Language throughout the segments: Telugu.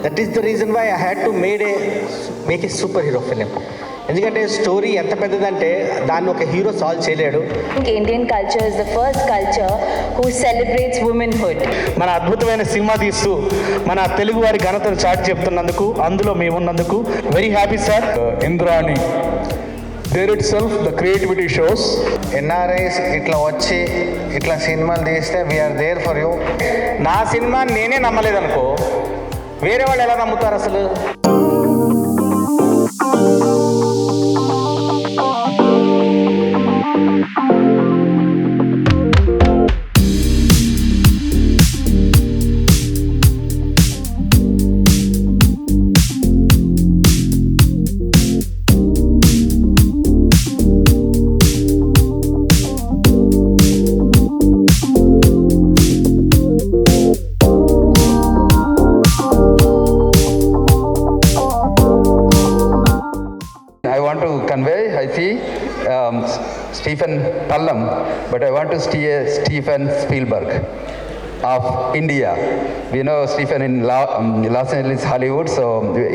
That is the reason why I had to make a super hero film. ఎందుకంటే స్టోరీ ఎంత పెద్దదంటే దాన్ని ఒక హీరో సాల్వ్ చేయలేడు. Indian culture is the first culture who celebrates womanhood. మన అద్భుతమైన సినిమా తీస్తూ మన తెలుగు వారి ఘనతను చాటి చెప్తున్నందుకు, అందులో మేమున్నందుకు very happy sir. Indrani there itself the creativity shows. NRIs ఇట్లా వచ్చి ఇట్లా సినిమాలు తీస్తే వీఆర్ దేర్ ఫర్ యూ. నా సినిమా నేనే నమ్మలేదనుకో, వేరే వాళ్ళు ఎలా నమ్ముతారు అసలు? I want to convey, I see Stephen Pallam, but I want to see Stephen Spielberg of India. We know Stephen in Los Angeles, Hollywood, so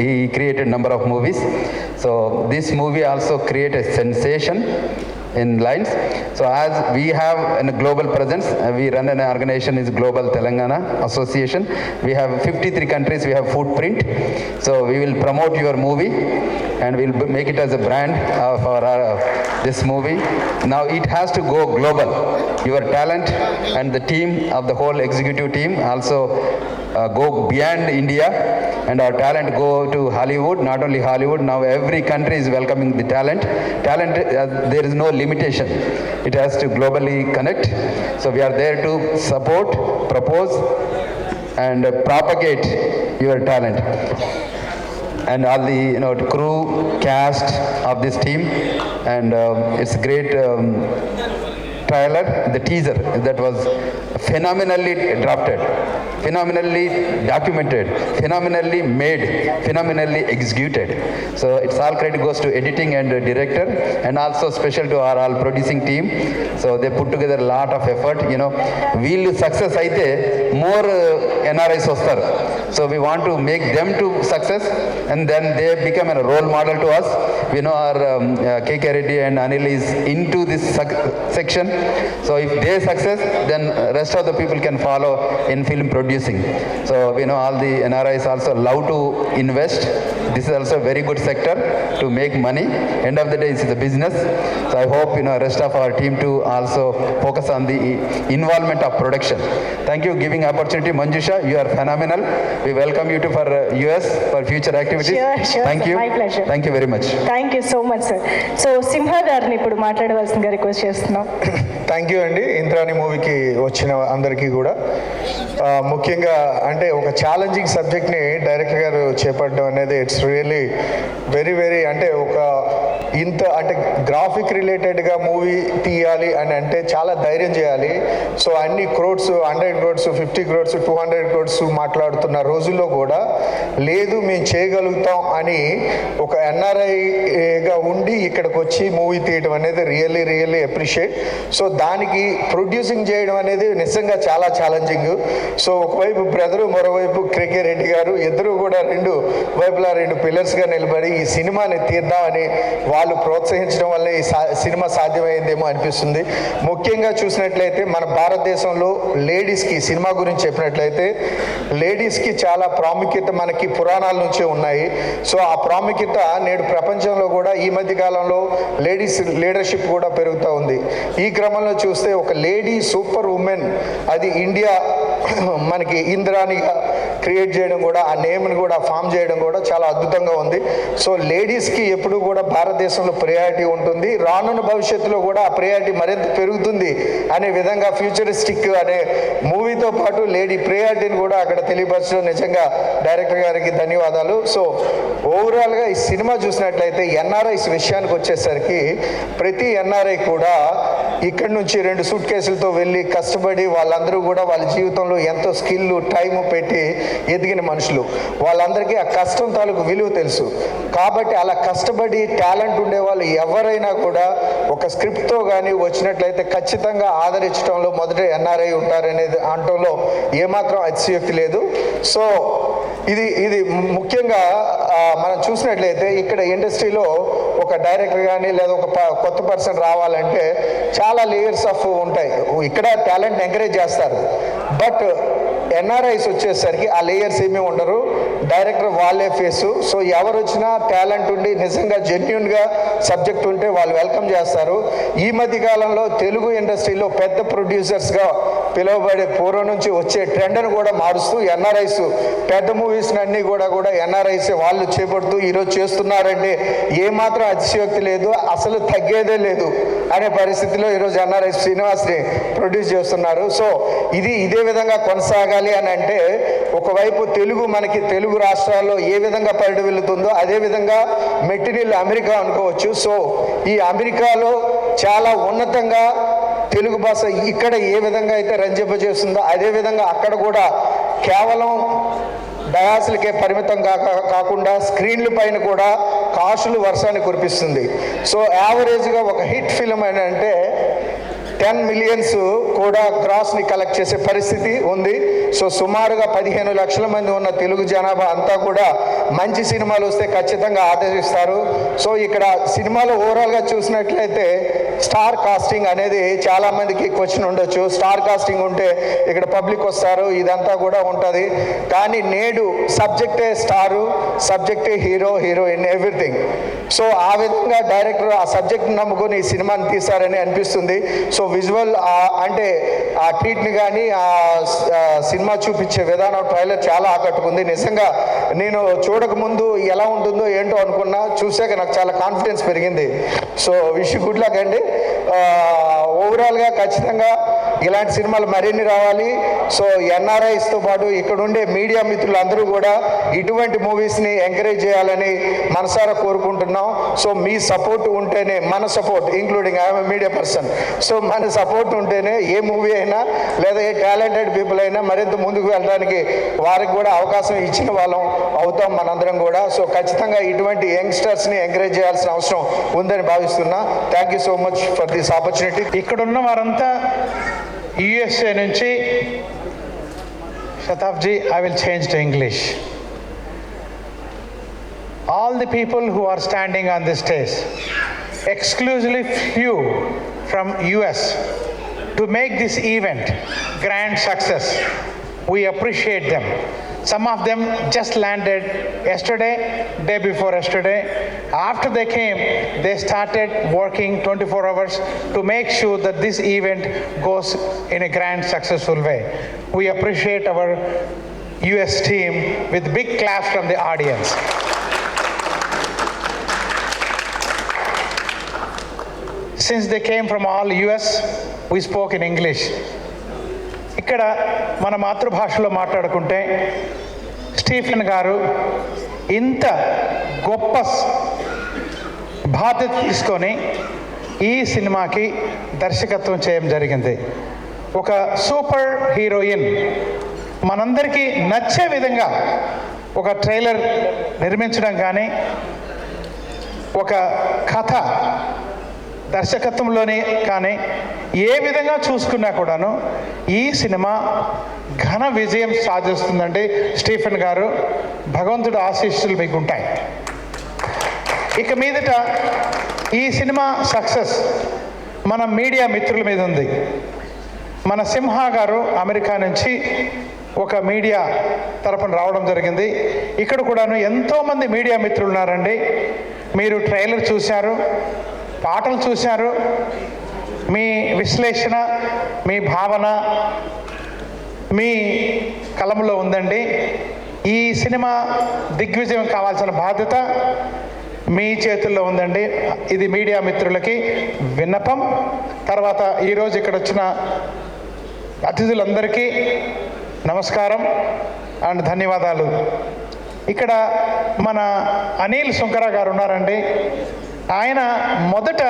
he created number of movies. So this movie also created a sensation in lines. So as we have a global presence, we run an organization is Global Telangana Association. We have 53 countries, we have footprint. So we will promote your movie and we'll make it as a brand for this movie. Now it has to go global. Your talent and the team of the whole executive team also go beyond India, and our talent go to Hollywood. Not only Hollywood, now every country is welcoming the talent. There is no limitation. It has to globally connect. So we are there to support, propose and propagate your talent. And all the crew, cast of this team, and it's a great trailer, the teaser that was phenomenally drafted, phenomenally documented, phenomenally made, phenomenally executed. So it's all credit goes to editing and director, and also special to our all producing team. So they put together a lot of effort. We'll success aithe more NRIs vastaru. So we want to make them to success, and then they become a role model to us. We know our KK Reddy and Anil is into this section. So if they success, then rest of the people can follow in film producing. So we know all the NRIs also love to invest. This is also a very good sector to make money. End of the day, it's a business. So I hope rest of our team to also focus on the involvement of production. Thank you giving opportunity, Manjusha. You are phenomenal. We welcome you to for US for future activities. Sure, Thank sir. you. My pleasure. Thank you very much. Thank you so much sir. So Simha గారిని ఇప్పుడు మాట్లాడవలసిందిగా రిక్వెస్ట్ చేస్తున్నాం. థ్యాంక్ యూ అండి. ఇంద్రాణి మూవీకి వచ్చిన అందరికీ కూడా ముఖ్యంగా అంటే ఒక ఛాలెంజింగ్ సబ్జెక్ట్ని డైరెక్టర్ గారు చేపట్టడం అనేది ఇట్స్ రియల్లీ వెరీ వెరీ అంటే ఒక ఇంత అంటే గ్రాఫిక్ రిలేటెడ్గా మూవీ తీయాలి అని అంటే చాలా ధైర్యం చేయాలి. సో అన్ని క్రోడ్స్ 100 crores 50 crores 200 crores మాట్లాడుతున్న రోజుల్లో కూడా లేదు మేము చేయగలుగుతాం అని ఒక ఎన్ఆర్ఐగా ఉండి ఇక్కడికి వచ్చి మూవీ తీయడం అనేది రియల్లీ రియల్లీ అప్రిషియేట్. సో దానికి ప్రొడ్యూసింగ్ చేయడం అనేది నిజంగా చాలా ఛాలెంజింగ్. సో ఒకవైపు బ్రదరు, మరోవైపు కేకే రెడ్డి గారు, ఇద్దరు కూడా రెండు వైపులా రెండు పిల్లర్స్గా నిలబడి ఈ సినిమాని తీద్దామని వాళ్ళు ప్రోత్సహించడం వల్ల ఈ సినిమా సాధ్యమైందేమో అనిపిస్తుంది. ముఖ్యంగా చూసినట్లయితే మన భారతదేశంలో లేడీస్కి సినిమా గురించి చెప్పినట్లయితే లేడీస్కి చాలా ప్రాముఖ్యత మనకి పురాణాల నుంచే ఉన్నాయి. సో ఆ ప్రాముఖ్యత నేడు ప్రపంచంలో కూడా ఈ మధ్య కాలంలో లేడీస్ లీడర్షిప్ కూడా పెరుగుతూ ఉంది. ఈ క్రమంలో చూస్తే ఒక లేడీ సూపర్ ఉమెన్ అది ఇండియా మనకి ఇంద్రాణిగా క్రియేట్ చేయడం కూడా, ఆ నేమ్ని కూడా ఫామ్ చేయడం కూడా చాలా అద్భుతంగా ఉంది. సో లేడీస్కి ఎప్పుడు కూడా భారతదేశంలో ప్రయారిటీ ఉంటుంది. రానున్న భవిష్యత్తులో కూడా ఆ ప్రయారిటీ మరింత పెరుగుతుంది అనే విధంగా ఫ్యూచరిస్టిక్ అనే మూవీతో పాటు లేడీ ప్రయారిటీని కూడా అక్కడ తెలియపరచడం నిజంగా డైరెక్టర్ గారికి ధన్యవాదాలు. సో ఓవరాల్గా ఈ సినిమా చూసినట్లయితే ఎన్ఆర్ఐస్ విషయానికి వచ్చేసరికి ప్రతి ఎన్ఆర్ఐ కూడా ఇక్కడి నుంచి 2 సూట్ కేసులతో వెళ్ళి కష్టపడి వాళ్ళందరూ కూడా వాళ్ళ జీవితంలో ఎంతో స్కిల్ టైము పెట్టి ఎదిగిన మనుషులు. వాళ్ళందరికీ ఆ కష్టం తాలూకు విలువ తెలుసు. కాబట్టి అలా కష్టపడి టాలెంట్ ఉండేవాళ్ళు ఎవరైనా కూడా ఒక స్క్రిప్ట్తో కానీ వచ్చినట్లయితే ఖచ్చితంగా ఆదరించడంలో మొదట ఎన్ఆర్ఐ ఉంటారనేది అనటంలో ఏమాత్రం అతిశయోక్తి లేదు. సో ఇది ముఖ్యంగా మనం చూసినట్లయితే ఇక్కడ ఇండస్ట్రీలో ఒక డైరెక్టర్ కానీ లేదా ఒక కొత్త పర్సన్ రావాలంటే చాలా లేయర్స్ ఆఫ్ ఉంటాయి. ఇక్కడ టాలెంట్ ఎంకరేజ్ చేస్తారు, బట్ ఎన్ఆర్ఐస్ వచ్చేసరికి ఆ లేయర్స్ ఏమీ ఉండరు. డైరెక్టర్ వాళ్ళే ఫేసు. సో ఎవరు వచ్చినా టాలెంట్ ఉండి నిజంగా జెన్యున్గా సబ్జెక్ట్ ఉంటే వాళ్ళు వెల్కమ్ చేస్తారు. ఈ మధ్య కాలంలో తెలుగు ఇండస్ట్రీలో పెద్ద ప్రొడ్యూసర్స్గా పిలువబడే పూర్వం నుంచి వచ్చే ట్రెండ్ను కూడా మారుస్తూ ఎన్ఆర్ఐస్ పెద్ద మూవీస్ని అన్నీ కూడా ఎన్ఆర్ఐస్ వాళ్ళు చేపడుతూ ఈరోజు చేస్తున్నారంటే ఏమాత్రం అతిశయోక్తి లేదు, అసలు తగ్గేదే లేదు అనే పరిస్థితిలో ఈరోజు ఎన్ఆర్ఐస్ శ్రీనివాస్ని ప్రొడ్యూస్ చేస్తున్నారు. సో ఇదే విధంగా కొనసాగాలి అని అంటే ఒకవైపు మనకి తెలుగు రాష్ట్రాల్లో ఏ విధంగా పరిడి వెళ్తుందో అదేవిధంగా మెటీరియల్ అమెరికా అనుకోవచ్చు. సో ఈ అమెరికాలో చాలా ఉన్నతంగా తెలుగు భాష ఇక్కడ ఏ విధంగా అయితే రంజింపజేస్తుందో అదేవిధంగా అక్కడ కూడా కేవలం డయాస్లకే పరిమితం కాకుండా స్క్రీన్ల పైన కూడా కాసులు వర్షాన్ని కురిపిస్తుంది. సో యావరేజ్గా ఒక హిట్ ఫిల్మ్ అని అంటే 10 మిలియన్స్ కూడా గ్రాస్ని కలెక్ట్ చేసే పరిస్థితి ఉంది. సో సుమారుగా 15 లక్షల మంది ఉన్న తెలుగు జనాభా అంతా కూడా మంచి సినిమాలు వస్తే ఖచ్చితంగా ఆదరిస్తారు. సో ఇక్కడ సినిమాలో ఓవరాల్గా చూసినట్లయితే స్టార్ కాస్టింగ్ అనేది చాలామందికి క్వశ్చన్ ఉండొచ్చు. స్టార్ కాస్టింగ్ ఉంటే ఇక్కడ పబ్లిక్ వస్తారు, ఇదంతా కూడా ఉంటుంది. కానీ నేడు సబ్జెక్టే స్టారు, సబ్జెక్టే హీరోయిన్ ఎవ్రీథింగ్. సో ఆ విధంగా డైరెక్టర్ ఆ సబ్జెక్ట్ని నమ్ముకొని ఈ సినిమాని తీశారని అనిపిస్తుంది. సో విజువల్ అంటే ఆ ట్రీట్ని కానీ ఆ సినిమా చూపించే విధానం ట్రైలర్ చాలా ఆకట్టుకుంది. నిజంగా నేను చూడకముందు ఎలా ఉంటుందో ఏంటో అనుకున్నా, చూసాక నాకు చాలా కాన్ఫిడెన్స్ పెరిగింది. సో విష్ గుడ్ లక్ అండి. ఓవరాల్గా ఖచ్చితంగా ఇలాంటి సినిమాలు మరిన్ని రావాలి. సో ఎన్ఆర్ఐస్తో పాటు ఇక్కడ ఉండే మీడియా మిత్రులందరూ కూడా ఇటువంటి మూవీస్ని ఎంకరేజ్ చేయాలని మనసారా కోరుకుంటున్నాం. సో మీ సపోర్ట్ ఉంటేనే, మన support including I'm media person, so మన సపోర్ట్ ఉంటేనే ఏ మూవీ అయినా లేదా ఏ టాలెంటెడ్ పీపుల్ అయినా మరింత ముందుకు వెళ్ళడానికి వారికి కూడా అవకాశం ఇచ్చిన వాళ్ళం అవుతాం మనందరం కూడా. సో ఖచ్చితంగా ఇటువంటి యంగ్స్టర్స్ని ఎంకరేజ్ చేయాల్సిన అవసరం ఉందని భావిస్తున్నా. Thank you so much for this opportunity. ఇక్కడున్న వారంతా యుఎస్ఏ నుంచి Shatabji, I will change to English. All the people who are standing on this stage exclusively flew from US to make this event grand success. We appreciate them. Some of them just landed yesterday, day before yesterday. After they came, they started working 24 hours to make sure that this event goes in a grand, successful way. We appreciate our US team with big claps from the audience. Since they came from all US, we spoke in English. ఇక్కడ మన మాతృభాషలో మాట్లాడుకుంటే స్టీఫెన్ గారు ఇంత గొప్ప బాధ్యత తీసుకొని ఈ సినిమాకి దర్శకత్వం చేయడం జరిగింది. ఒక సూపర్ హీరోయిన్ మనందరికీ నచ్చే విధంగా ఒక ట్రైలర్ నిర్మించడం కానీ, ఒక కథ దర్శకత్వంలోనే కానీ ఏ విధంగా చూసుకున్నా కూడాను ఈ సినిమా ఘన విజయం సాధిస్తుందండి. స్టీఫెన్ గారు, భగవంతుడు ఆశీస్సులు మీకు ఉంటాయి. ఇక మీదట ఈ సినిమా సక్సెస్ మన మీడియా మిత్రుల మీద ఉంది. మన సింహ గారు అమెరికా నుంచి ఒక మీడియా తరపున రావడం జరిగింది. ఇక్కడ కూడాను ఎంతోమంది మీడియా మిత్రులు ఉన్నారండి. మీరు ట్రైలర్ చూశారు, పాటలు చూశారు, మీ విశ్లేషణ, మీ భావన మీ కలంలో ఉందండి. ఈ సినిమా దిగ్విజయం కావాల్సిన బాధ్యత మీ చేతుల్లో ఉందండి. ఇది మీడియా మిత్రులకి విన్నపం. తర్వాత ఈరోజు ఇక్కడ వచ్చిన అతిథులందరికీ నమస్కారం అండ్ ధన్యవాదాలు. ఇక్కడ మన అనిల్ సుంకర గారు ఉన్నారండి. ఆయన మొదట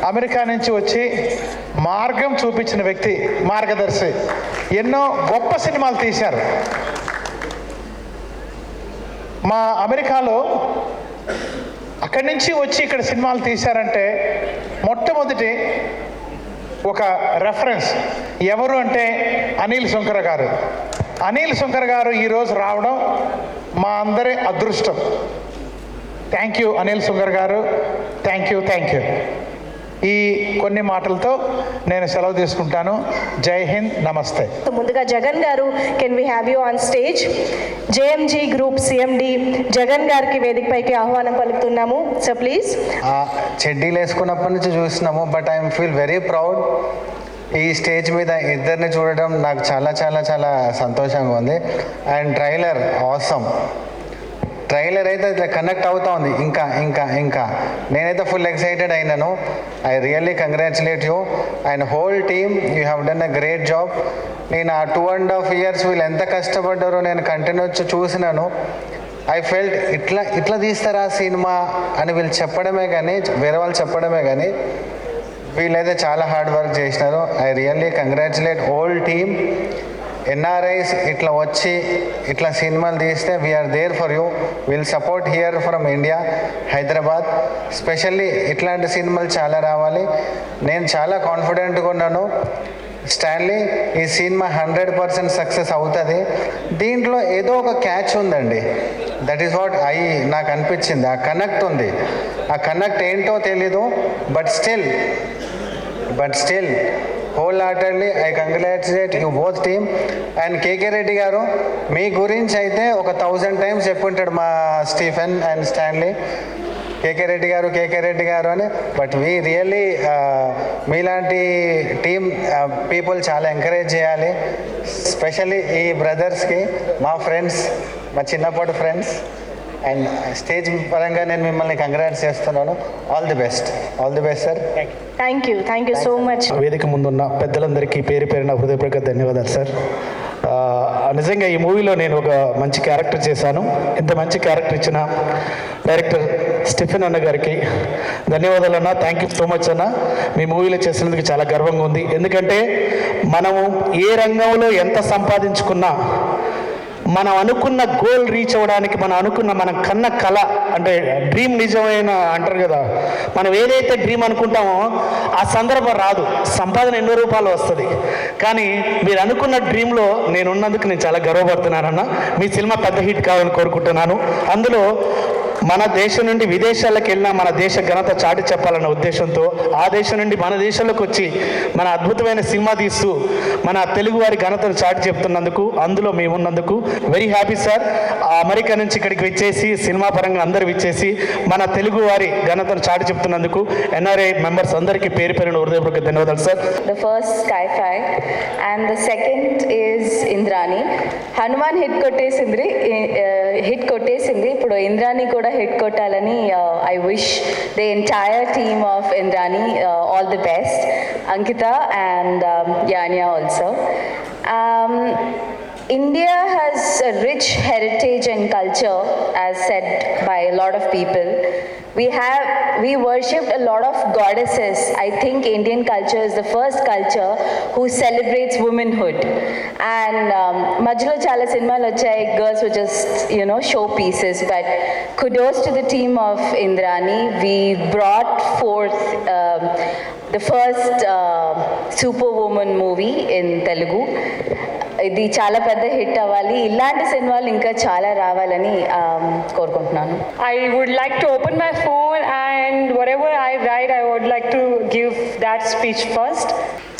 అమెరికా నుంచి వచ్చి మార్గం చూపించిన వ్యక్తి, మార్గదర్శి. ఎన్నో గొప్ప సినిమాలు తీశారు. మా అమెరికాలో అక్కడి నుంచి వచ్చి ఇక్కడ సినిమాలు తీశారంటే మొట్టమొదటి ఒక రెఫరెన్స్ ఎవరు అంటే అనిల్ శంకర్ గారు. అనిల్ శంకర్ గారు ఈరోజు రావడం మా అందరి అదృష్టం. థ్యాంక్ యూ అనిల్ శంకర్ గారు, థ్యాంక్ యూ. ఈ కొన్ని మాటలతో నేను సెలవు తీసుకుంటాను. జై హింద్, నమస్తే. ముందుగా జగన్ గారు, can we have you on stage? JMG group CMD Jagan గారికి వేదికపైకి ఆహ్వానం పలుకుతున్నాము. So please. చెడ్డీలు వేసుకున్నప్పటి నుంచి చూస్తున్నాము, but I'm feel very proud. ఈ స్టేజ్ మీద ఇద్దరిని చూడడం నాకు చాలా చాలా చాలా సంతోషంగా ఉంది. And trailer awesome. ట్రైలర్ అయితే ఇట్లా కనెక్ట్ అవుతా ఉంది. ఇంకా నేనైతే ఫుల్ ఎక్సైటెడ్ అయినాను. I really congratulate you and whole team. You have done a great job. నేను ఆ 2.5 years వీళ్ళు ఎంత కష్టపడ్డారో నేను కంటిన్యూస్ చూసినాను. ఐ ఫెల్ట్ ఇట్లా తీస్తారా సినిమా అని వీళ్ళు చెప్పడమే కానీ, వేరే వాళ్ళు చెప్పడమే కానీ, వీళ్ళైతే చాలా హార్డ్ వర్క్ చేసినారు. I really congratulate whole team. NRIs ఇట్లా వచ్చి ఇట్లా సినిమాలు తీస్తే we are there for you. Will support here from India, Hyderabad. Specially ఇట్లాంటి సినిమాలు చాలా రావాలి. నేను చాలా కాన్ఫిడెంట్గా ఉన్నాను. స్టాన్లీ, ఈ సినిమా 100% సక్సెస్ అవుతుంది. దీంట్లో ఏదో ఒక క్యాచ్ ఉందండి. దట్ ఈస్ వాట్ నాకు అనిపించింది. ఆ కనెక్ట్ ఉంది. ఆ కనెక్ట్ ఏంటో తెలీదు, but still wholeheartedly I congratulate you both team. And KK Reddy garu, మీ గురించి అయితే ఒక 1000 times చెప్పుంటాడు మా Stephen and Stanley. KK Reddy garu అని. బట్ వీ రియల్లీ మీలాంటి టీమ్ పీపుల్ చాలా ఎంకరేజ్ చేయాలి. స్పెషల్లీ ఈ బ్రదర్స్కి, మా ఫ్రెండ్స్, మా చిన్నప్పటి ఫ్రెండ్స్. అండ్ స్టేజ్ పరంగా నేను మిమ్మల్ని కంగ్రాట్స్ చేస్తున్నాను. All the best sir. Thank you so much. వేదిక ముందున్న పెద్దలందరికీ పేరున హృదయపూర్వక ధన్యవాదాలు సార్. నిజంగా ఈ మూవీలో నేను ఒక మంచి క్యారెక్టర్ చేశాను. ఇంత మంచి క్యారెక్టర్ ఇచ్చిన డైరెక్టర్ స్టీఫెన్ అన్న గారికి ధన్యవాదాలు అన్న. థ్యాంక్ యూ సో మచ్ అన్న. మీ మూవీలో చేసినందుకు చాలా గర్వంగా ఉంది. ఎందుకంటే మనము ఏ రంగంలో ఎంత సంపాదించుకున్నా మనం అనుకున్న గోల్ రీచ్ అవ్వడానికి మనం కన్న కళ అంటే డ్రీమ్ నిజమైన అంటారు కదా, మనం ఏదైతే డ్రీమ్ అనుకుంటామో ఆ సందర్భం రాదు. సంపాదన ఎన్నో రూపాయలు వస్తుంది, కానీ మీరు అనుకున్న డ్రీమ్లో నేను ఉన్నందుకు నేను చాలా గర్వపడుతున్నానన్న. మీ సినిమా పెద్ద హిట్ కావాలని కోరుకుంటున్నాను. అందులో మన దేశం నుండి విదేశాలకు వెళ్ళినా మన దేశ ఘనత చాటి చెప్పాలన్న ఉద్దేశంతో ఆ దేశం నుండి మన దేశంలోకి వచ్చి మన అద్భుతమైన సినిమా తీస్తూ మన తెలుగు వారి ఘనతను చాటి చెప్తున్నందుకు, అందులో మేము ఉన్నందుకు వెరీ హ్యాపీ సార్. అమెరికా నుంచి ఇక్కడికి విచ్చేసి సినిమా పరంగా అందరు విచ్చేసి మన తెలుగు వారి ఘనతను చాటి చెప్తున్నందుకు ఎన్ఆర్ఐ మెంబర్స్ అందరికీ పేరున హృదయపూర్వక ధన్యవాదాలు sir. The first Sky-Fi and the second is Indrani. Hanuman hit కొట్టేసింది, ఇప్పుడు ఇంద్రాని కూడా హిట్ కొట్టాలని I wish the entire team of Indrani all the best. Ankita and Yanya also. India has a rich heritage and culture, as said by a lot of people. We worshipped a lot of goddesses. I think Indian culture is the first culture who celebrates womanhood. And majhlo chala cinemalu vachai, girls were just, show pieces. But kudos to the team of Indrani. We brought forth the first superwoman movie in Telugu. ఇది చాలా పెద్ద హిట్ అవ్వాలి. ఇలాంటి సినిమాలు ఇంకా చాలా రావాలని కోరుకుంటున్నాను. I would like to open my phone and whatever I write, I would like to give that speech first.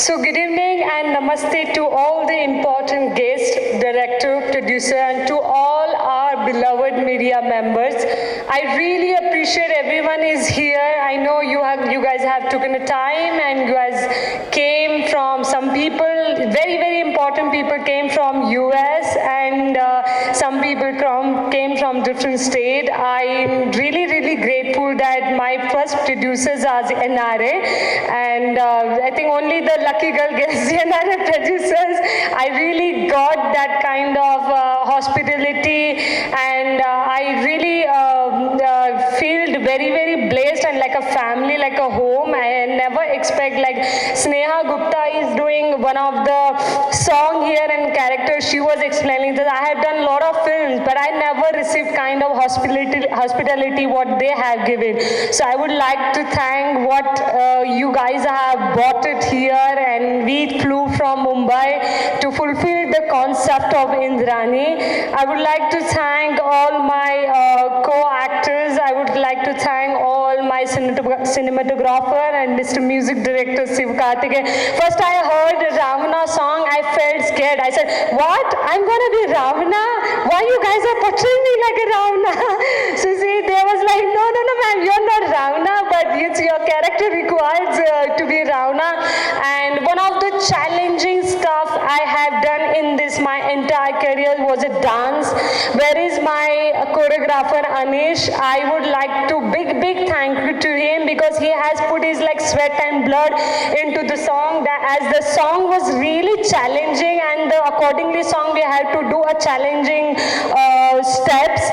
So good evening and namaste to all the important guests, director, producer, and to all our beloved media members. I really appreciate everyone is here. I know you guys have taken the time and you guys came from some people, very, very important people came from US and some people came from different state. I'm really, really grateful that my first producers are the NRA, and I think only the lucky girl gets the NRA producers. I really got that kind of hospitality, and I really feel very, very blessed and like a family, like a home. I never expect like Sneha Gupta is doing one of the song here and character. She was explaining that I had done a lot of films, but I never received kind of hospitality what they have given. So I would like to thank what you guys have brought it here, and we flew from Mumbai to fulfill the concept of Indrani. I would like to thank all my co-actors. I would like to thank all my cinematographer and Mr. Music Director Siv Karthike. First I heard Ravana song, I felt scared. I said, what? I'm gonna be Ravana? Why you guys are portraying me like a Ravana? So see, they was like, no, ma'am, you're not Ravana, but it's your character requires to be Ravana. And one of the challenging stuff I have done in this my entire career was a dance. Where is my choreographer Anish? I would like to big thank you to him, because he has put his like sweat and blood into the song. That as the song was really challenging, and accordingly song we had to do a challenging steps.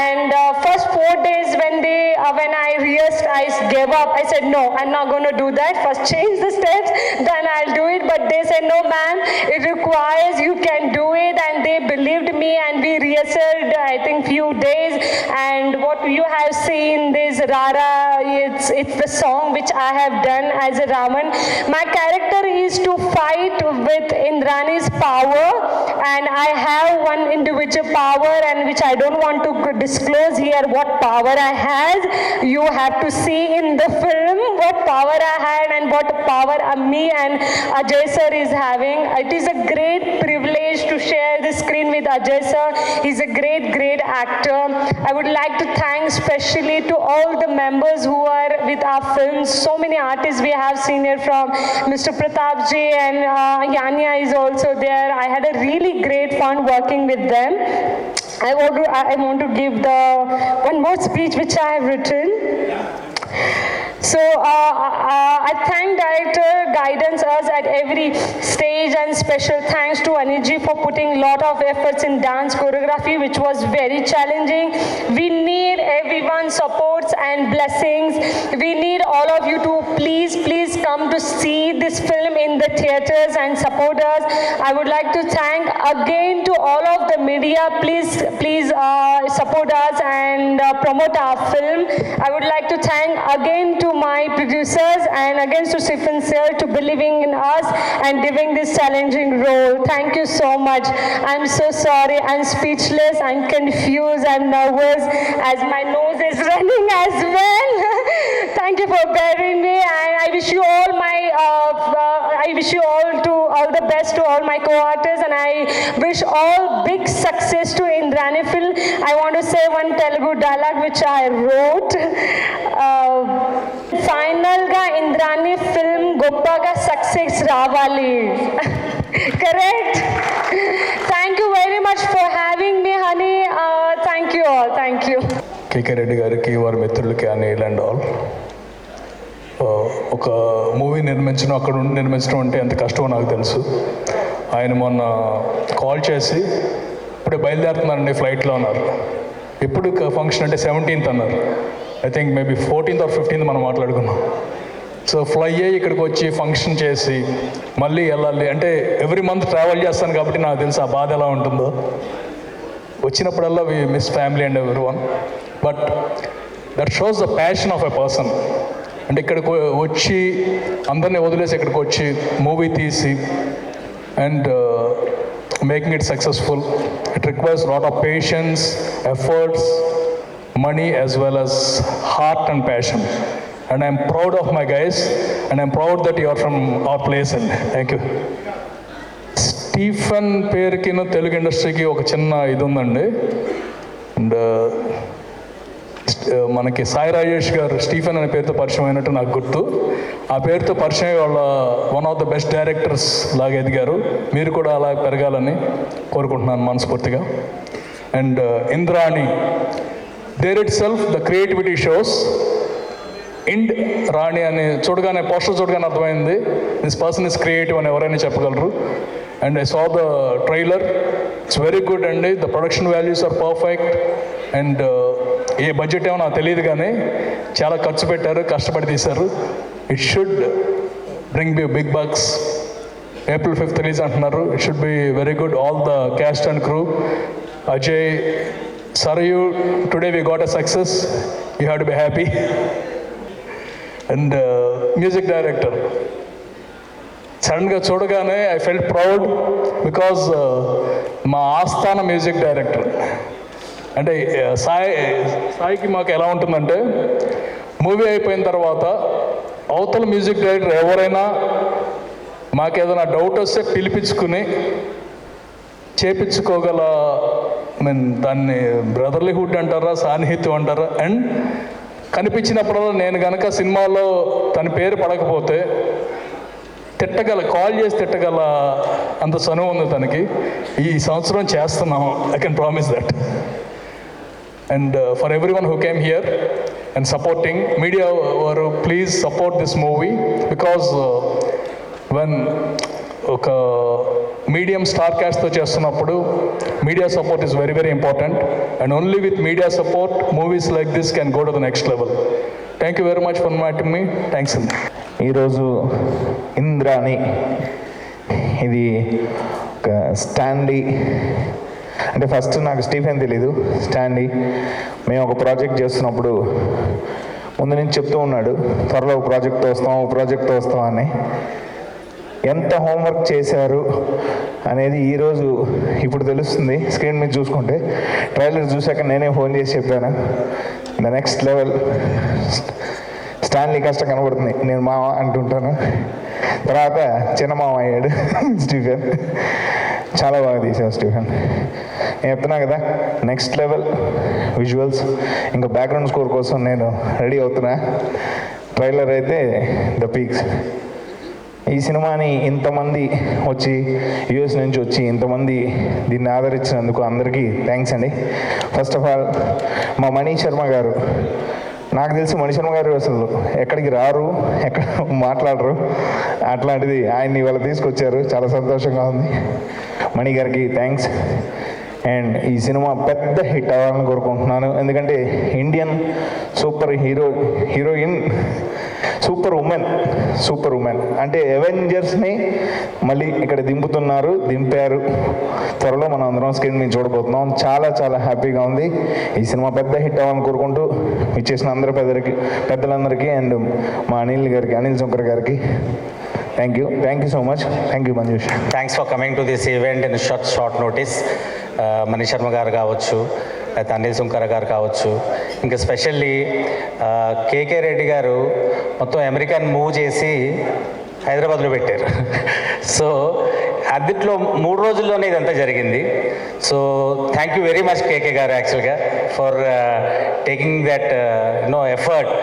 And first 4 days when I rehearsed, I gave up. I said, no, I'm not going to do that. First change the steps, then I'll do it. But they said, no, ma'am, it requires, you can do it. And they believed me, and we rehearsed, I think, few days. And what you have seen, this Rara, it's the song which I have done as a Raman. My character is to fight with Indrani's power, and I have one individual power, and which I don't want to disclose here what power I had. You have to see in the film what power I had and what power me and Ajay sir is having. It is a great privilege to share the screen with Ajay sir. He's a great actor. I would like to thank especially to all the members who are with our films. So many artists we have seen here, from Mr. Pratap ji, and Yanya is also there. I had a really great fun working with them. I want to give the one more speech which I have written. So I thank director guidance us at every stage, and special thanks to Aniji for putting lot of efforts in dance choreography, which was very challenging. We need everyone's supports and blessings. We need all of you to please come to see this film in the theaters and support us. I would like to thank again to all of the media. Please support us and promote our film. I would like to thank again to my producers and again to Stephen sir to believing in us and giving this challenging role. Thank you so much. I'm so sorry. I'm speechless. I'm confused. I'm nervous as my nose is running as well. Thank you for bearing me, and I wish you all all the best to all my co-artists, and I wish all big success to Indrani film. I want to say one Telugu dialogue which I wrote. Final ga Indrani film goppaga success ravali. Correct? Thank you very much for having me, honey. Thank you all. Thank you. కేకే రెడ్డి గారికి, వారి మిత్రులకి, అనిల్ అండ్ ఆల్. ఒక మూవీ నిర్మించడం, అక్కడ ఉండి నిర్మించడం అంటే ఎంత కష్టమో నాకు తెలుసు. ఆయన మొన్న కాల్ చేసి ఇప్పుడే బయలుదేరుతున్నారండి, ఫ్లైట్లో ఉన్నారు. ఎప్పుడు ఫంక్షన్ అంటే 17th అన్నారు. I think maybe 14th or 15th మనం మాట్లాడుకున్నాం. సో ఫ్లై అయ్యి ఇక్కడికి వచ్చి ఫంక్షన్ చేసి మళ్ళీ వెళ్ళాలి అంటే ఎవ్రీ మంత్ ట్రావెల్ చేస్తాను కాబట్టి నాకు తెలుసు ఆ బాధ ఎలా ఉంటుందో. వచ్చినప్పుడల్లా we miss family and everyone, but that shows the passion of a person. అంటే ఇక్కడికి వచ్చి అందరినీ వదిలేసి ఇక్కడికి వచ్చి మూవీ తీసి and making it successful. It requires lot of patience, efforts, money as well as heart and passion, and I am proud of my guys, and I am proud that you are from our place. And thank you. Stephen పేరుకి తెలుగు ఇండస్ట్రీకి ఒక చిన్న ఇది ఉందండి. అండ్ మనకి సాయి రాజేష్ గారు స్టీఫెన్ అనే పేరుతో పరిచయం అయినట్టు నాకు గుర్తు. ఆ పేరుతో పరిచయం వాళ్ళ one of the best directors లాగా ఎదిగారు. మీరు కూడా అలా పెరగాలని కోరుకుంటున్నాను మనస్ఫూర్తిగా. And Indrani, there itself the creativity shows. ఇండ్ రాణి అని చూడగానే, పోస్టర్ చూడగానే అర్థమైంది దిస్ పర్సన్ ఇస్ క్రియేటివ్ అని ఎవరైనా చెప్పగలరు. And I saw the trailer, it's very good అండి. The production values are perfect, and a budget ఏమో నాకు తెలియదు కానీ చాలా ఖర్చు పెట్టారు, కష్టపడి తీశారు. It should bring be big box. April 5th release అంటున్నారు. It should be very good. All the cast and crew. Ajay, Sarayu, today we got a success. You have to be happy. And music director. సడన్గా చూడగానే ఐ ఫెల్ట్ ప్రౌడ్ బికాజ్ మా ఆస్థాన మ్యూజిక్ డైరెక్టర్ అంటే సాయికి మాకు ఎలా ఉంటుందంటే మూవీ అయిపోయిన తర్వాత అవతల మ్యూజిక్ డైరెక్టర్ ఎవరైనా మాకేదైనా డౌట్ వస్తే పిలిపించుకుని చేపించుకోగల దాన్ని బ్రదర్లీహుడ్ అంటారా, సాన్నిహిత్యం అంటారా. అండ్ కనిపించినప్పుడల్లా నేను కనుక సినిమాలో తన పేరు పడకపోతే కాల్ చేసి తిట్టగల అంత చనువు ఉంది తనకి. ఈ సంవత్సరం చేస్తున్నాం. I can promise that. And for everyone who came here and supporting media వారు, please support this movie because when ఒక మీడియం స్టార్ క్యాస్ట్తో చేస్తున్నప్పుడు media support is very very important. And only with media support movies like this can go to the next level. Thank you very much for inviting me. Thanks అండి. ఈరోజు ఇంద్రాణి, ఇది ఒక స్టాండీ, అంటే ఫస్ట్ నాకు స్టీఫెన్ తెలీదు, స్టాండీ. మేము ఒక ప్రాజెక్ట్ చేస్తున్నప్పుడు ముందు నుంచి చెప్తూ ఉన్నాడు, త్వరలో ఒక ప్రాజెక్ట్తో వస్తాం అని. ఎంత హోంవర్క్ చేశారు అనేది ఈరోజు ఇప్పుడు తెలుస్తుంది స్క్రీన్ మీద చూసుకుంటే. ట్రైలర్ చూశాక నేనే ఫోన్ చేసి చెప్పాను, ద నెక్స్ట్ లెవెల్. స్టాన్లీ కష్టం కనబడుతుంది, నేను మామ అంటుంటాను. తర్వాత చిన్న మామ అయ్యాడు స్టీఫెన్. చాలా బాగా తీసావు స్టీఫెన్. నేను చెప్తున్నా కదా, నెక్స్ట్ లెవెల్ విజువల్స్. ఇంకా బ్యాక్గ్రౌండ్ స్కోర్ కోసం నేను రెడీ అవుతున్నా. ట్రైలర్ అయితే ద పీక్స్. ఈ సినిమాని ఇంతమంది వచ్చి యూఎస్ నుంచి వచ్చి ఇంతమంది దీన్ని ఆదరించినందుకు అందరికీ థ్యాంక్స్ అండి. ఫస్ట్ ఆఫ్ ఆల్ మా మణి శర్మ గారు, నాకు తెలిసి మణి శర్మ గారు అసలు ఎక్కడికి రారు, ఎక్కడ మాట్లాడరు, అట్లాంటిది ఆయన్ని ఇవాళ తీసుకొచ్చారు. చాలా సంతోషంగా ఉంది. మణి గారికి థ్యాంక్స్. అండ్ ఈ సినిమా పెద్ద హిట్ అవ్వాలని కోరుకుంటున్నాను. ఎందుకంటే ఇండియన్ హీరోయిన్ సూపర్ ఉమెన్ అంటే అవెంజర్స్ని మళ్ళీ ఇక్కడ దింపారు. త్వరలో మనం అందరం స్క్రీన్ మీద చూడబోతున్నాం. చాలా చాలా హ్యాపీగా ఉంది. ఈ సినిమా పెద్ద హిట్ అవ్వాలని కోరుకుంటూ ఇచ్చేసిన అందరూ పెద్దలందరికీ అండ్ మా అనిల్ శంకర్ గారికి thank you so much. Thank you Manjush. Thanks for coming to this event in short notice. Mani Sharma గారు కావచ్చు, అయితే అనిల్ శంకర్ గారు కావచ్చు, ఇంకా స్పెషల్లీ కేకే రెడ్డి గారు మొత్తం అమెరికన్ మూవ్ చేసి హైదరాబాద్లో పెట్టారు. సో అదిట్లో 3 రోజుల్లోనే ఇదంతా జరిగింది. So thank you very much KK గారు యాక్చువల్గా for taking that effort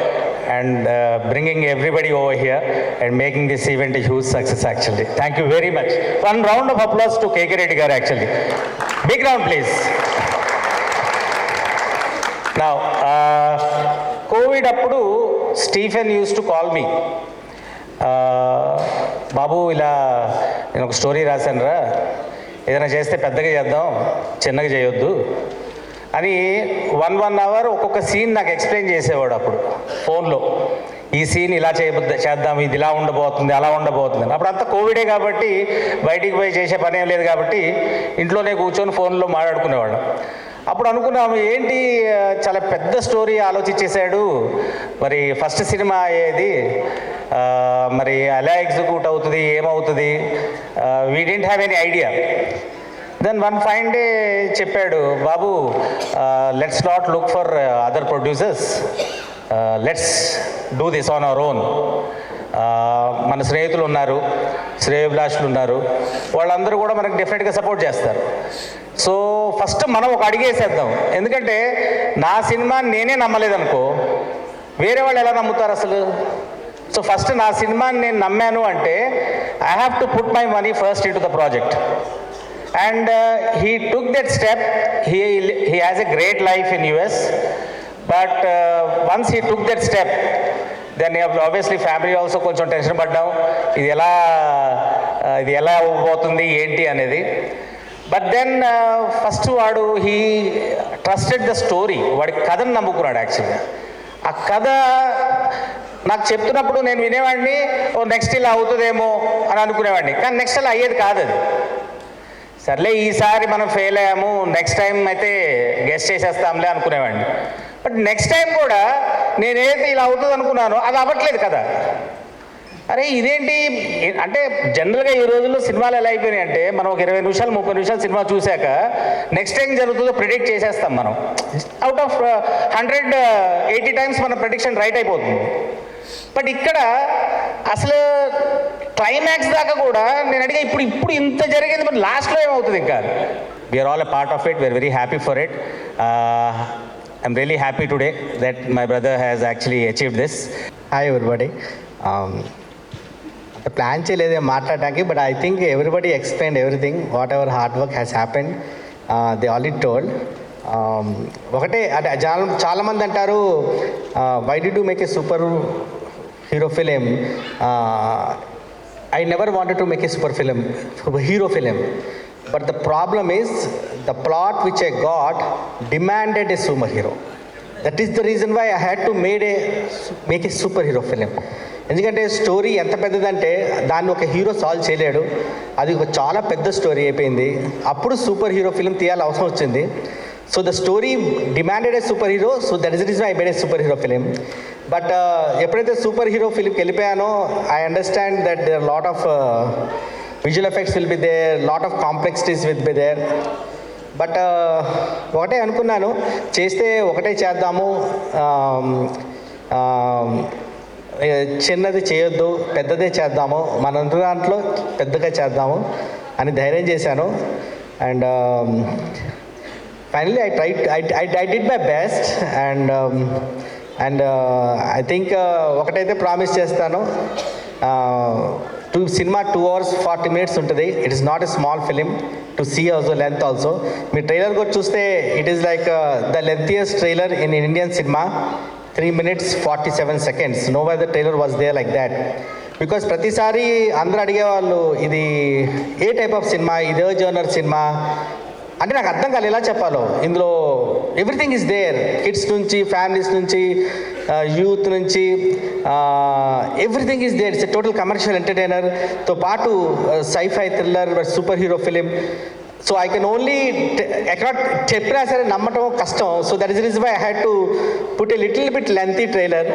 and bringing everybody over here and making this event a huge success actually. Thank you very much. One round of applause to KK Reddy garu actually. Big round please. Now, COVID appudu Stephen used to call me. బాబు ఇలా నేను ఒక స్టోరీ రాశాను రా, ఏదైనా చేస్తే పెద్దగా చేద్దాం, చిన్నగా చేయొద్దు అని 1 అవర్ ఒక్కొక్క సీన్ నాకు ఎక్స్ప్లెయిన్ చేసేవాడు అప్పుడు ఫోన్లో. ఈ సీన్ ఇలా చేద్దాం, ఇది ఇలా ఉండబోతుంది, అలా ఉండబోతుంది. అప్పుడు అంతా కోవిడే కాబట్టి బయటికి పోయి చేసే పని ఏం లేదు కాబట్టి ఇంట్లోనే కూర్చొని ఫోన్లో మాట్లాడుకునేవాళ్ళం. అప్పుడు అనుకున్నాము, ఏంటి చాలా పెద్ద స్టోరీ ఆలోచించేశాడు, మరి ఫస్ట్ సినిమా అయ్యేది, మరి ఎలా ఎగ్జిక్యూట్ అవుతుంది, ఏమవుతుంది, we didn't have any idea. Then one fine day చెప్పాడు, బాబు let's not look for other producers, let's do this on our own. మన స్నేహితులు ఉన్నారు, శ్రేయోభిలాషులు ఉన్నారు, వాళ్ళందరూ కూడా మనకు డెఫినెట్గా సపోర్ట్ చేస్తారు. సో ఫస్ట్ మనం ఒక అడిగేసేద్దాం. ఎందుకంటే నా సినిమా నేనే నమ్మలేదనుకో, వేరే వాళ్ళు ఎలా నమ్ముతారు అసలు? సో ఫస్ట్ నా సినిమాని నేను నమ్మాను అంటే I have to put my money first in to the project. And he took that step. He has a great life in US, but once he took that step, then obviously family also కొంచెం టెన్షన్ పడ్డాం, ఇది ఎలా అవ్వబోతుంది ఏంటి అనేది. బట్ దెన్ ఫస్ట్ వాడు హీ ట్రస్టెడ్ ద స్టోరీ, వాడి కథను నమ్ముకున్నాడు. యాక్చువల్గా ఆ కథ నాకు చెప్తున్నప్పుడు నేను వినేవాడిని, ఓ నెక్స్ట్ ఇలా అవుతుందేమో అని అనుకునేవాడిని, కానీ నెక్స్ట్ అలా అయ్యేది కాదు. అది సర్లే ఈసారి మనం ఫెయిల్ అయ్యాము, నెక్స్ట్ టైం అయితే గెస్ట్ చేసేస్తాంలే అనుకునేవాడిని. బట్ నెక్స్ట్ టైం కూడా నేనైతే ఇలా అవుతుంది అనుకున్నానో అది అవ్వట్లేదు కదా. అరే ఇదేంటి అంటే జనరల్గా ఈ రోజుల్లో సినిమాలు ఎలా అయిపోయినాయి అంటే మనం ఒక 20 నిమిషాలు 30 నిమిషాలు సినిమా చూశాక నెక్స్ట్ టైం జరుగుతుందో ప్రిడిక్ట్ చేసేస్తాం. మనం అవుట్ ఆఫ్ 180 టైమ్స్ మన ప్రిడిక్షన్ రైట్ అయిపోతుంది. బట్ ఇక్కడ అసలు క్లైమాక్స్ దాకా కూడా నేను అడిగా ఇప్పుడు ఇంత జరిగింది, బట్ లాస్ట్లో ఏమవుతుంది ఇంకా. We're all a part of it, we're very happy for it. I'm really happy today that my brother has actually achieved this. Hi everybody. Plan చేయలేదే మాట్లాడడానికి, but I think everybody explained everything whatever hard work has happened. They already told. ఒకటే అంటే చాలామంది అంటారు why did you make a super hero film. I never wanted to make a super film, hero film. But the problem is, the plot which I got demanded a superhero. That is the reason why I had to make a superhero film. ఎందుకంటే స్టోరీ ఎంత పెద్దదంటే దాన్ని ఒక హీరో సాల్వ్ చేయలేడు, అది ఒక చాలా పెద్ద స్టోరీ అయిపోయింది. అప్పుడు సూపర్ హీరో ఫిలిం తీయాల్సిన అవసరం వచ్చింది. So the story demanded a super hero, so that is the reason I made a super hero film. But ఎప్పుడైతే సూపర్ హీరో ఫిలింకి వెళ్ళిపోయానో I understand that there lot of visual effects will be there, lot of complexities will be there. But ఒకటే అనుకున్నాను, చేస్తే ఒకటే చేద్దాము, చిన్నది చేయొద్దు, పెద్దదే చేద్దాము, మన దాంట్లో పెద్దగా చేద్దాము అని ధైర్యం చేశాను. And finally I did my best. And I think ఒకటైతే ప్రామిస్ చేస్తాను, సినిమా 2 hours 40 minutes ఉంటుంది. It is not a small film to see also, length also. మీ ట్రైలర్ కూడా చూస్తే it is like the lengthiest trailer in Indian cinema, 3 minutes 47 seconds. No other trailer was there like that. Because ప్రతిసారి అందరూ అడిగేవాళ్ళు ఇది ఏ టైప్ ఆఫ్ సినిమా, ఇదే జోనర్ సినిమా అంటే నాకు అర్థం కాదు ఎలా చెప్పాలో. ఇందులో ఎవ్రీథింగ్ ఈజ్ దేర్, కిడ్స్ నుంచి, ఫ్యామిలీస్ నుంచి, యూత్ నుంచి, everything is there. It's a total commercial ఎంటర్టైనర్తో పాటు sci-fi thriller, with hero film. So I can only ఎక్కడ చెప్పినా సరే నమ్మటం కష్టం. So that is reason why I had to put a little bit lengthy trailer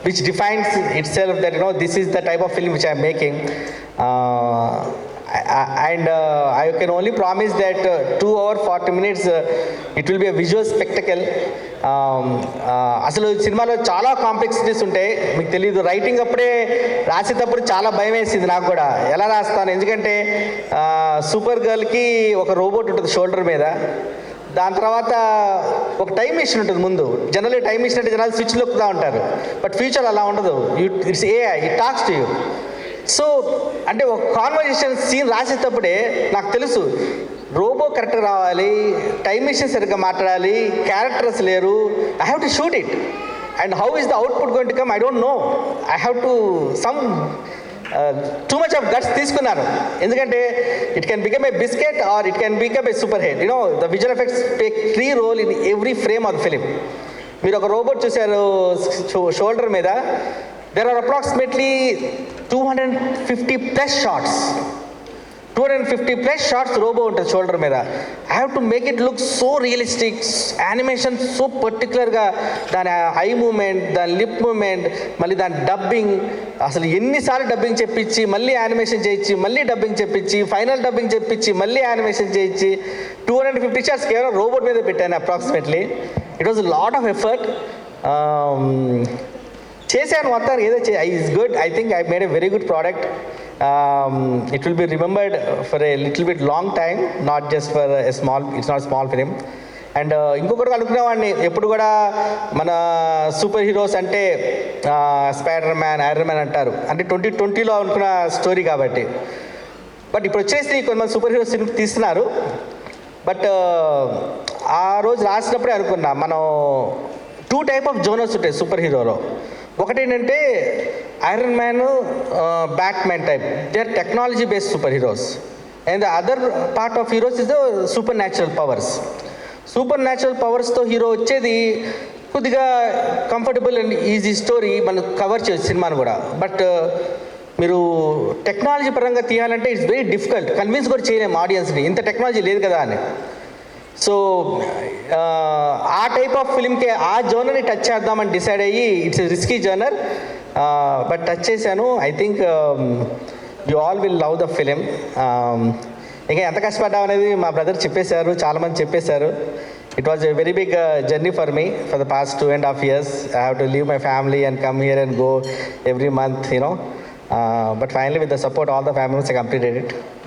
which defines it self that this is the type of film which I'm making. And I can only promise that 2 hours 40 minutes it will be a visual spectacle. అసలు సినిమాలో చాలా కాంప్లెక్సిటీస్ ఉంటాయి, మీకు తెలియదు. రైటింగ్ అప్పుడే రాసేటప్పుడు చాలా భయం వేసింది నాకు కూడా, ఎలా రాస్తాను. ఎందుకంటే సూపర్ గర్ల్కి ఒక రోబోట్ ఉంటుంది షోల్డర్ మీద, దాని తర్వాత ఒక టైం మిషన్ ఉంటుంది ముందు. జనరల్లీ టైం మిషన్ అంటే జనాలు స్విచ్ నొక్కుతూ ఉంటారు, బట్ ఫ్యూచర్ అలా ఉండదు. It's AI, it talks to you. So అంటే ఒక కాన్వర్జేషన్ సీన్ రాసేటప్పుడే నాకు తెలుసు రోబో కరెక్ట్గా రావాలి, టైం మిషన్ సరిగ్గా మాట్లాడాలి, క్యారెక్టర్స్ లేరు, I have to shoot it. And how is the output going to come I don't know. I have to some too much of guts తీసుకున్నాను, ఎందుకంటే it can become a biscuit or it can become a super hit. You know the visual effects play key role in every frame of the film. మీరు ఒక రోబోట్ చూశారు షోల్డర్ మీద, there are approximately 250 plus shots. 250 plus shots robo ఉంటుంది షోల్డర్ మీద. I have to make it look so realistic, animation so పర్టికులర్గా, దాని ఐ మూమెంట్, దాని లిప్ మూమెంట్, మళ్ళీ దాని డబ్బింగ్. అసలు ఎన్నిసార్లు డబ్బింగ్ చెప్పించి మళ్ళీ యానిమేషన్ చేయించి, మళ్ళీ డబ్బింగ్ చెప్పించి, ఫైనల్ డబ్బింగ్ చెప్పించి, మళ్ళీ యానిమేషన్ చేయించి 250 shots కేవలం రోబోట్ మీద పెట్టాను approximately. It was lot of effort. చేశాను మొత్తానికి ఏదో is good. I think I made a very good product. It will be remembered for a little bit long time, not just for a small, it's not small film. And ఇంకొకటి అనుకునేవాడిని ఎప్పుడు కూడా, మన సూపర్ హీరోస్ అంటే స్పైడర్ మ్యాన్, ఐరన్ మ్యాన్ అంటారు, అంటే 2020లో అనుకున్న స్టోరీ కాబట్టి. బట్ ఇప్పుడు వచ్చేసి కొంతమంది సూపర్ హీరోస్ తీస్తున్నారు. బట్ ఆ రోజు రాసినప్పుడే అనుకున్నా, మనం 2 type ఆఫ్ జోనర్స్ ఉంటాయి సూపర్ హీరోలో. ఒకటి ఏంటంటే iron man, Batman type, they are technology based super heroes. And the other part of heroes is the super natural powers. Super natural పవర్స్తో హీరో వచ్చేది కొద్దిగా కంఫర్టబుల్ అండ్ ఈజీ స్టోరీ మనం కవర్ చేయొచ్చు సినిమాను కూడా. బట్ మీరు టెక్నాలజీ పరంగా తీయాలంటే ఇట్స్ వెరీ డిఫికల్ట్, కన్విన్స్ కూడా చేయలేము ఆడియన్స్ని, ఇంత టెక్నాలజీ లేదు కదా అని. సో ఆ టైప్ ఆఫ్ ఫిల్మ్కి ఆ జోనర్ని టచ్ చేద్దామని డిసైడ్ అయ్యి it's risky genre, but touch చేశాను. I think you all will love the film. ఇంకా ఎంత కష్టపడ్డాం అనేది మా బ్రదర్ చెప్పేశారు, చాలామంది చెప్పేశారు. It was a very big journey for me for the past 2.5 years. I have to leave my family and come here and go every month, you know. But finally, with the support of all the family members, I completed it.